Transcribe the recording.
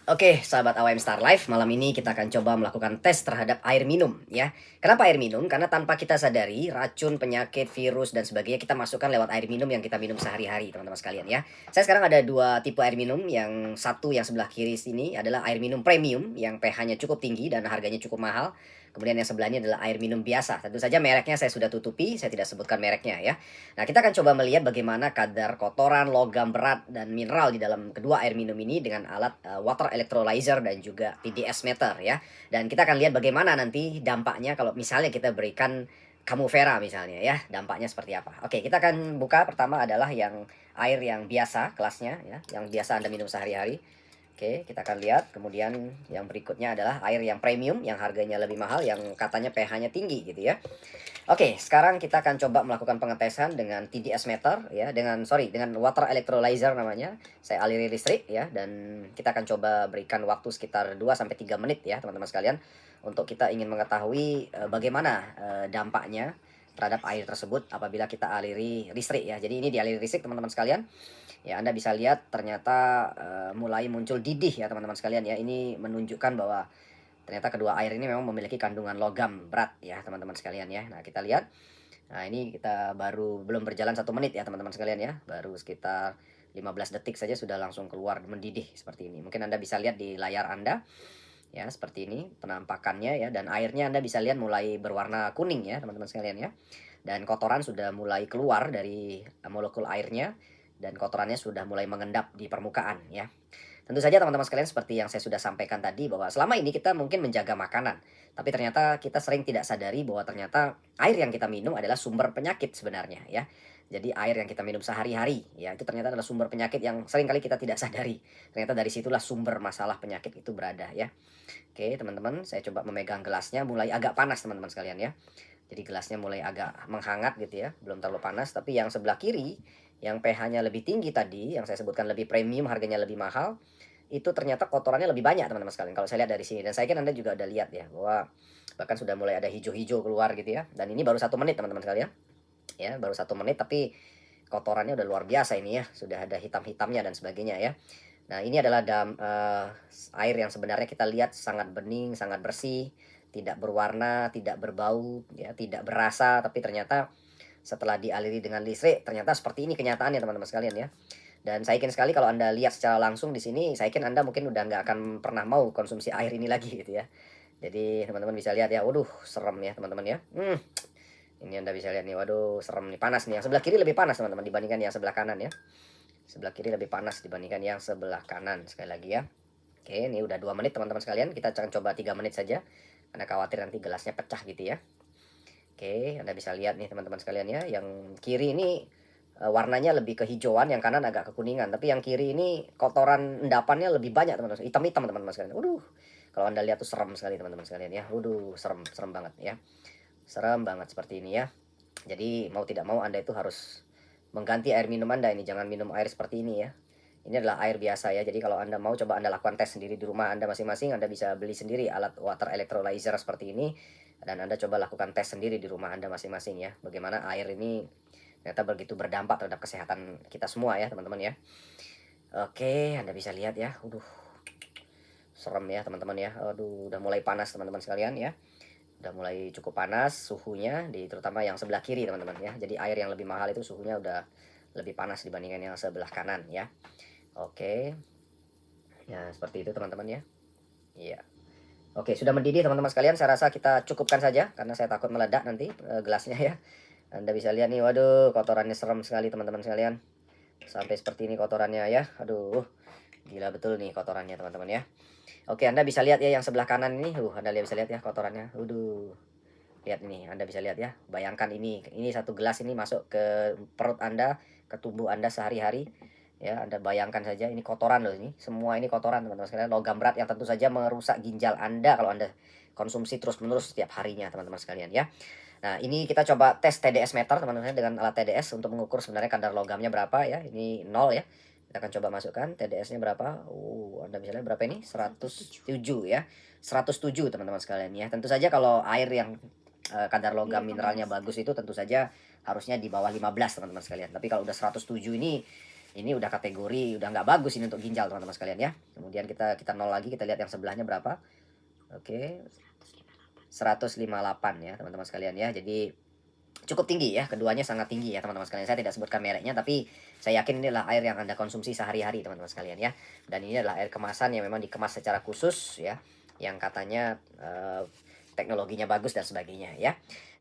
Oke, sahabat AWM Star Life, malam ini kita akan coba melakukan tes terhadap air minum ya. Kenapa air minum? Karena tanpa kita sadari, racun, penyakit, virus dan sebagainya kita masukkan lewat air minum yang kita minum sehari-hari, teman-teman sekalian ya. Saya sekarang ada dua tipe air minum, yang satu yang sebelah kiri sini adalah air minum premium yang pH-nya cukup tinggi dan harganya cukup mahal. Kemudian yang sebelahnya adalah air minum biasa. Tentu saja mereknya saya sudah tutupi, saya tidak sebutkan mereknya ya. Nah, kita akan coba melihat bagaimana kadar kotoran, logam berat, dan mineral di dalam kedua air minum ini dengan alat water electrolyzer dan juga TDS meter ya. Dan kita akan lihat bagaimana nanti dampaknya kalau misalnya kita berikan Kamu Vera misalnya ya, dampaknya seperti apa. Oke, kita akan buka pertama adalah yang air yang biasa kelasnya ya, yang biasa Anda minum sehari-hari. Oke, kita akan lihat. Kemudian yang berikutnya adalah air yang premium yang harganya lebih mahal, yang katanya pH-nya tinggi gitu ya. Oke, sekarang kita akan coba melakukan pengetesan dengan TDS meter ya, dengan water electrolyzer namanya. Saya aliri listrik ya, dan kita akan coba berikan waktu sekitar 2 sampai 3 menit ya, teman-teman sekalian, untuk kita ingin mengetahui bagaimana dampaknya terhadap air tersebut apabila kita aliri listrik ya. Jadi ini dialiri listrik, teman-teman sekalian. Ya, Anda bisa lihat ternyata mulai muncul didih ya, teman-teman sekalian ya. Ini menunjukkan bahwa ternyata kedua air ini memang memiliki kandungan logam berat ya, teman-teman sekalian ya. Nah, kita lihat. Nah, ini kita baru belum berjalan 1 menit ya, teman-teman sekalian ya. Baru sekitar 15 detik saja sudah langsung keluar mendidih seperti ini. Mungkin Anda bisa lihat di layar Anda ya, seperti ini penampakannya ya, dan airnya Anda bisa lihat mulai berwarna kuning ya, teman-teman sekalian ya. Dan kotoran sudah mulai keluar dari molekul airnya, dan kotorannya sudah mulai mengendap di permukaan ya. Tentu saja teman-teman sekalian, seperti yang saya sudah sampaikan tadi, bahwa selama ini kita mungkin menjaga makanan, tapi ternyata kita sering tidak sadari bahwa ternyata air yang kita minum adalah sumber penyakit sebenarnya ya. Jadi air yang kita minum sehari-hari ya, itu ternyata adalah sumber penyakit yang sering kali kita tidak sadari. Ternyata dari situlah sumber masalah penyakit itu berada ya. Oke, teman-teman, saya coba memegang gelasnya, mulai agak panas teman-teman sekalian ya. Jadi gelasnya mulai agak menghangat gitu ya, belum terlalu panas. Tapi yang sebelah kiri, yang pH-nya lebih tinggi tadi, yang saya sebutkan lebih premium, harganya lebih mahal, itu ternyata kotorannya lebih banyak teman-teman sekalian kalau saya lihat dari sini. Dan saya kira Anda juga udah lihat ya, bahwa bahkan sudah mulai ada hijau-hijau keluar gitu ya. Dan ini baru 1 menit teman-teman sekalian ya, baru 1 menit, tapi kotorannya udah luar biasa ini ya, sudah ada hitam-hitamnya dan sebagainya ya. Nah, ini adalah air yang sebenarnya kita lihat sangat bening, sangat bersih, tidak berwarna, tidak berbau ya, tidak berasa, tapi ternyata setelah dialiri dengan listrik ternyata seperti ini kenyataannya, teman-teman sekalian ya. Dan saya yakin sekali kalau Anda lihat secara langsung di sini, saya yakin Anda mungkin udah nggak akan pernah mau konsumsi air ini lagi gitu ya. Jadi teman-teman bisa lihat ya, waduh serem ya teman-teman ya. Ini Anda bisa lihat nih, waduh serem nih, panas nih. Yang sebelah kiri lebih panas teman-teman dibandingkan yang sebelah kanan ya. Sebelah kiri lebih panas dibandingkan yang sebelah kanan, sekali lagi ya. Oke, ini udah 2 menit teman-teman sekalian. Kita akan coba 3 menit saja, karena khawatir nanti gelasnya pecah gitu ya. Oke, Anda bisa lihat nih teman-teman sekalian ya. Yang kiri ini warnanya lebih kehijauan, yang kanan agak kekuningan. Tapi yang kiri ini kotoran endapannya lebih banyak teman-teman. Hitam-hitam teman-teman sekalian. Waduh, kalau Anda lihat tuh serem sekali teman-teman sekalian ya. Waduh, serem, serem banget ya. Serem banget seperti ini ya. Jadi mau tidak mau Anda itu harus mengganti air minum Anda ini. Jangan minum air seperti ini ya. Ini adalah air biasa ya. Jadi kalau Anda mau, coba Anda lakukan tes sendiri di rumah Anda masing-masing. Anda bisa beli sendiri alat water electrolyzer seperti ini, dan Anda coba lakukan tes sendiri di rumah Anda masing-masing ya. Bagaimana air ini ternyata begitu berdampak terhadap kesehatan kita semua ya, teman-teman ya. Oke, Anda bisa lihat ya. Serem ya, teman-teman ya. Aduh, udah mulai panas teman-teman sekalian ya. Udah mulai cukup panas suhunya, terutama yang sebelah kiri teman-teman ya. Jadi air yang lebih mahal itu suhunya udah lebih panas dibandingkan yang sebelah kanan ya. Oke. Ya, seperti itu teman-teman ya. Iya. Oke, sudah mendidih teman-teman sekalian. Saya rasa kita cukupkan saja karena saya takut meledak nanti gelasnya ya. Anda bisa lihat nih, waduh, kotorannya serem sekali teman-teman sekalian. Sampai seperti ini kotorannya ya. Aduh, gila betul nih kotorannya teman-teman ya. Oke, Anda bisa lihat ya yang sebelah kanan ini. Anda bisa lihat ya kotorannya. Waduh. Lihat ini, Anda bisa lihat ya. Bayangkan ini satu gelas ini masuk ke perut Anda, ke tubuh Anda sehari-hari. Ya, Anda bayangkan saja, ini kotoran loh ini. Semua ini kotoran teman-teman sekalian, logam berat yang tentu saja merusak ginjal Anda kalau Anda konsumsi terus-menerus setiap harinya teman-teman sekalian ya. Nah, ini kita coba tes TDS meter teman-teman dengan alat TDS untuk mengukur sebenarnya kadar logamnya berapa ya. Ini 0 ya. Kita akan coba masukkan TDS-nya berapa. Anda bisa lihat berapa ini? 107 ya. 107 teman-teman sekalian ya. Tentu saja kalau air yang kadar logam mineralnya bagus itu tentu saja harusnya di bawah 15 teman-teman sekalian. Tapi kalau udah 107 ini Ini udah kategori udah nggak bagus ini untuk ginjal teman-teman sekalian ya. Kemudian kita nol lagi, kita lihat yang sebelahnya berapa. Oke. 158 ya teman-teman sekalian ya. Jadi cukup tinggi ya, keduanya sangat tinggi ya teman-teman sekalian. Saya tidak sebutkan mereknya, tapi saya yakin ini adalah air yang Anda konsumsi sehari-hari teman-teman sekalian ya. Dan ini adalah air kemasan yang memang dikemas secara khusus ya, yang katanya teknologinya bagus dan sebagainya ya.